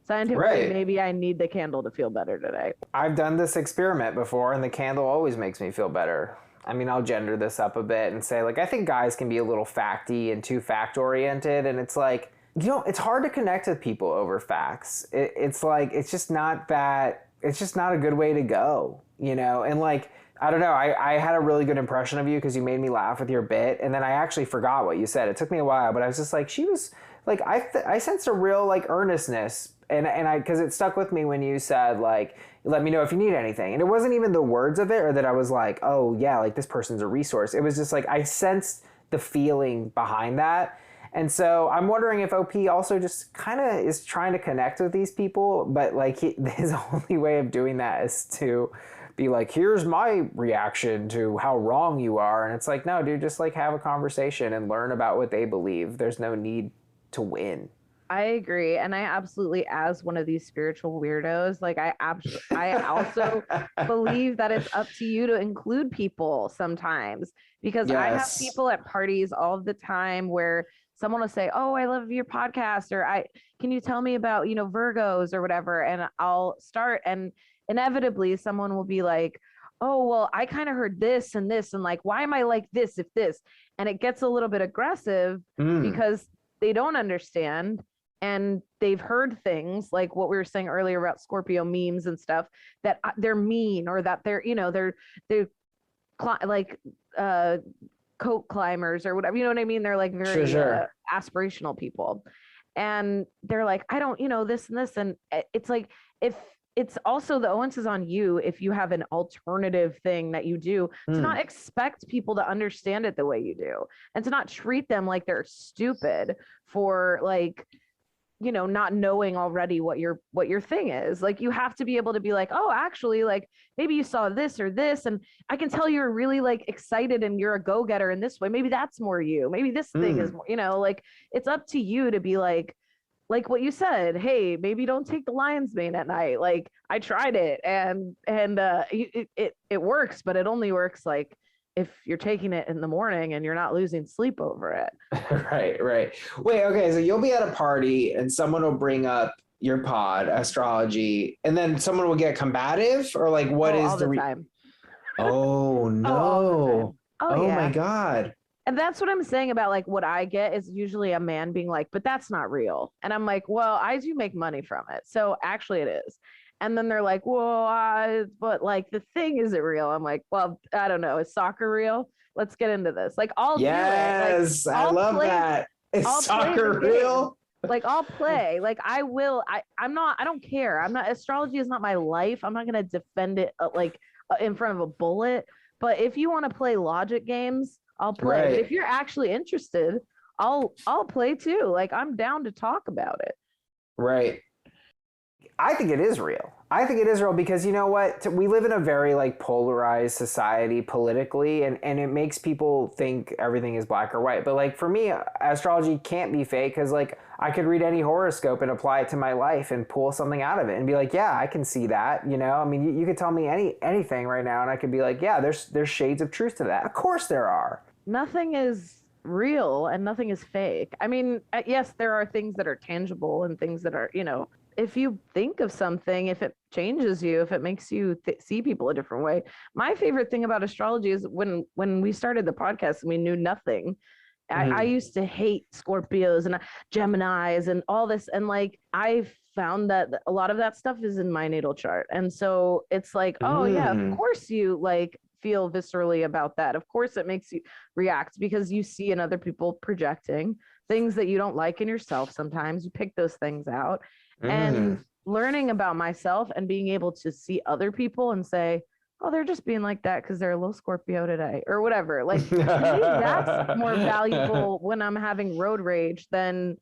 Scientifically, maybe I need the candle to feel better today. I've done this experiment before, and the candle always makes me feel better. I mean, I'll gender this up a bit and say, like, I think guys can be a little facty and too fact-oriented, and it's like, it's hard to connect with people over facts. It's like, it's just not a good way to go, And like, I don't know, I had a really good impression of you because you made me laugh with your bit, and then I actually forgot what you said. It took me a while, but I was just like, she was, like, I sensed a real, like, earnestness, and because it stuck with me when you said, like, let me know if you need anything. And it wasn't even the words of it or that I was like, oh yeah, like this person's a resource. It was just like, I sensed the feeling behind that. And so I'm wondering if OP also just kind of is trying to connect with these people, but like his only way of doing that is to be like, here's my reaction to how wrong you are. And it's like, no, dude, just like have a conversation and learn about what they believe. There's no need to win. I agree. And I absolutely, as one of these spiritual weirdos, like I also believe that it's up to you to include people sometimes, because I have people at parties all the time where someone will say, oh, I love your podcast, or can you tell me about, Virgos or whatever? And I'll start, and inevitably someone will be like, oh, well, I kind of heard this and this, and like, why am I like this if this? And it gets a little bit aggressive because they don't understand. And they've heard things like what we were saying earlier about Scorpio memes and stuff, that they're mean, or that they're like coat climbers or whatever, you know what I mean? They're like very aspirational people. And they're like, I don't, this and this. And it's like, if it's also, the onus is on you if you have an alternative thing that you do, to not expect people to understand it the way you do, and to not treat them like they're stupid for like, not knowing already what your thing is. Like, you have to be able to be like, oh, actually, like maybe you saw this or this, and I can tell you're really like excited and you're a go-getter in this way. Maybe that's more you. Maybe this thing is more, like it's up to you to be like what you said. Hey, maybe don't take the lion's mane at night. Like, I tried it and it works, but it only works like if you're taking it in the morning and you're not losing sleep over it. Right. Wait, okay. So you'll be at a party and someone will bring up your pod, astrology, and then someone will get combative, or like, what is all the time. Oh no. Oh yeah. My God. And that's what I'm saying about like what I get is usually a man being like, but that's not real. And I'm like, well, I do make money from it, so actually it is. And then they're like, well, but like the thing isn't real. I'm like, well, I don't know. Is soccer real? Let's get into this. Like, I'll do it. Like, I love that. Is soccer real? Like, I'll play. Like, I will. I don't care. Astrology is not my life. I'm not going to defend it in front of a bullet. But if you want to play logic games, I'll play. Right. But if you're actually interested, I'll play too. Like, I'm down to talk about it. Right. I think it is real. Because you know what? We live in a very like polarized society politically, and it makes people think everything is black or white. But like for me, astrology can't be fake, because like I could read any horoscope and apply it to my life and pull something out of it and be like, yeah, I can see that. I mean, you could tell me anything right now and I could be like, yeah, there's shades of truth to that. Of course there are. Nothing is real and nothing is fake. I mean, yes, there are things that are tangible and things that are, if you think of something, if it changes you, if it makes you see people a different way. My favorite thing about astrology is when we started the podcast and we knew nothing. I used to hate Scorpios and Geminis and all this. And like, I found that a lot of that stuff is in my natal chart. And so it's like, oh yeah, of course you like feel viscerally about that. Of course it makes you react because you see in other people projecting things that you don't like in yourself. Sometimes you pick those things out. And learning about myself and being able to see other people and say, oh, they're just being like that because they're a little Scorpio today or whatever. Like, to me, that's more valuable when I'm having road rage than,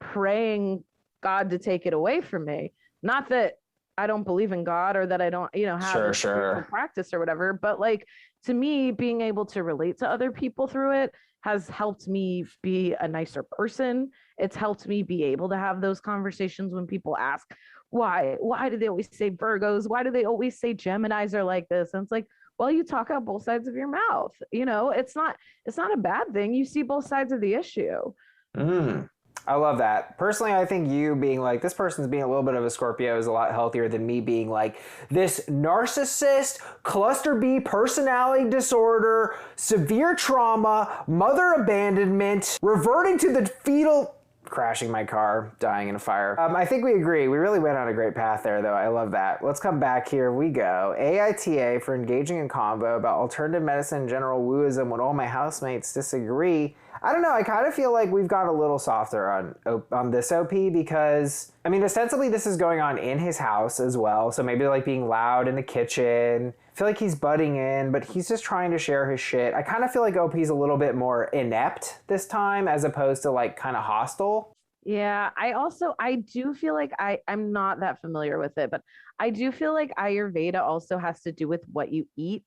praying God to take it away from me. Not that I don't believe in God or that I don't, have Sure, a spiritual sure. practice or whatever. But like, to me, being able to relate to other people through it has helped me be a nicer person. It's helped me be able to have those conversations when people ask, why do they always say Virgos? Why do they always say Geminis are like this? And it's like, well, you talk out both sides of your mouth. It's not a bad thing. You see both sides of the issue. Mm. I love that. Personally, I think you being like, this person's being a little bit of a Scorpio is a lot healthier than me being like this narcissist, cluster B personality disorder, severe trauma, mother abandonment, reverting to the fetal, crashing my car, dying in a fire. I think we agree. We really went on a great path there, though. I love that. Let's come back. Here we go. AITA for engaging in convo about alternative medicine and general woo-ism when all my housemates disagree. I don't know. I kind of feel like we've got a little softer on this OP because, I mean, ostensibly this is going on in his house as well. So maybe like being loud in the kitchen. I feel like he's butting in, but he's just trying to share his shit. I kind of feel like OP's a little bit more inept this time as opposed to like kind of hostile. Yeah, I do feel like I'm not that familiar with it, but I do feel like Ayurveda also has to do with what you eat.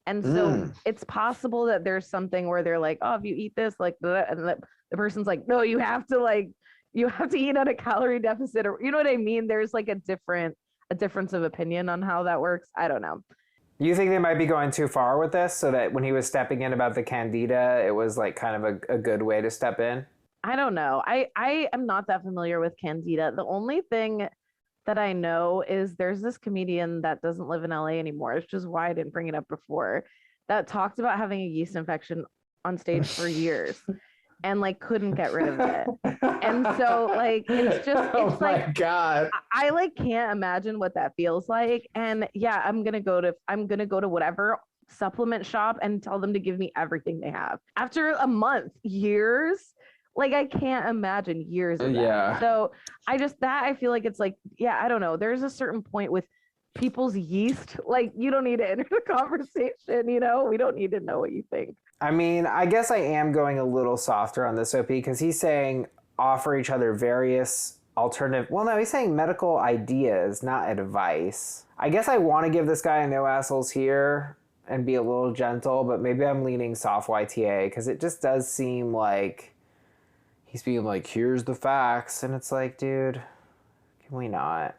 And so it's possible that there's something where they're like, oh, if you eat this, like, and the person's like, no, you have to eat at a calorie deficit, or you know what I mean? There's like a difference of opinion on how that works. I don't know. You think they might be going too far with this so that when he was stepping in about the candida, it was like kind of a good way to step in? I don't know. I am not that familiar with candida. The only thing that I know is there's this comedian that doesn't live in LA anymore. It's just why I didn't bring it up before, that talked about having a yeast infection on stage for years and like couldn't get rid of it. And so like it's Oh my like God. I like can't imagine what that feels like. And yeah, I'm gonna go to whatever supplement shop and tell them to give me everything they have. After a month, years, like I can't imagine years of that. Yeah. So I feel like it's like, yeah, I don't know. There's a certain point with people's yeast, like you don't need to enter the conversation, we don't need to know what you think. I mean, I guess I am going a little softer on this OP because he's saying offer each other various alternative. Well, no, he's saying medical ideas, not advice. I guess I want to give this guy a no assholes here and be a little gentle, but maybe I'm leaning soft YTA because it just does seem like he's being like, here's the facts. And it's like, dude, can we not?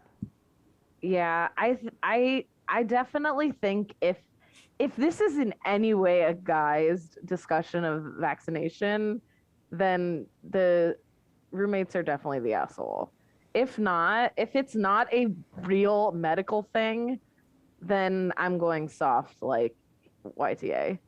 Yeah, I definitely think if this is in any way a guised discussion of vaccination, then the roommates are definitely the asshole. If it's not a real medical thing, then I'm going soft like YTA.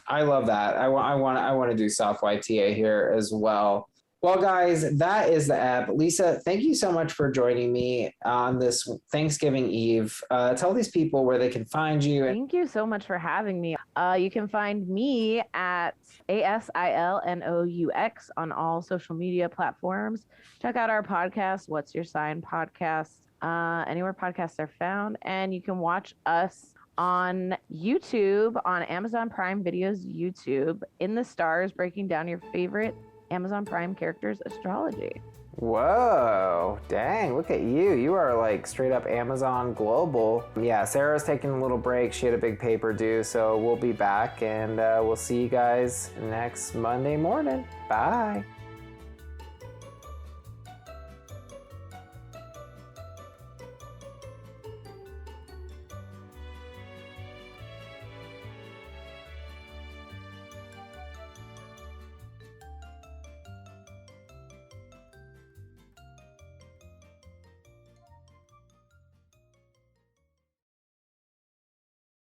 I love that. I want to do soft YTA here as well. Well, guys, that is the app. Lisa, thank you so much for joining me on this Thanksgiving Eve. Tell these people where they can find you. Thank you so much for having me. You can find me at ASILNOUX on all social media platforms. Check out our podcast, What's Your Sign Podcast, anywhere podcasts are found. And you can watch us on YouTube, on Amazon Prime Videos YouTube, In the Stars, breaking down your favorite Amazon Prime characters astrology. Whoa, dang, look at you. You are like straight up Amazon global. Yeah, Sarah's taking a little break. She had a big paper due, so we'll be back and we'll see you guys next Monday morning. Bye.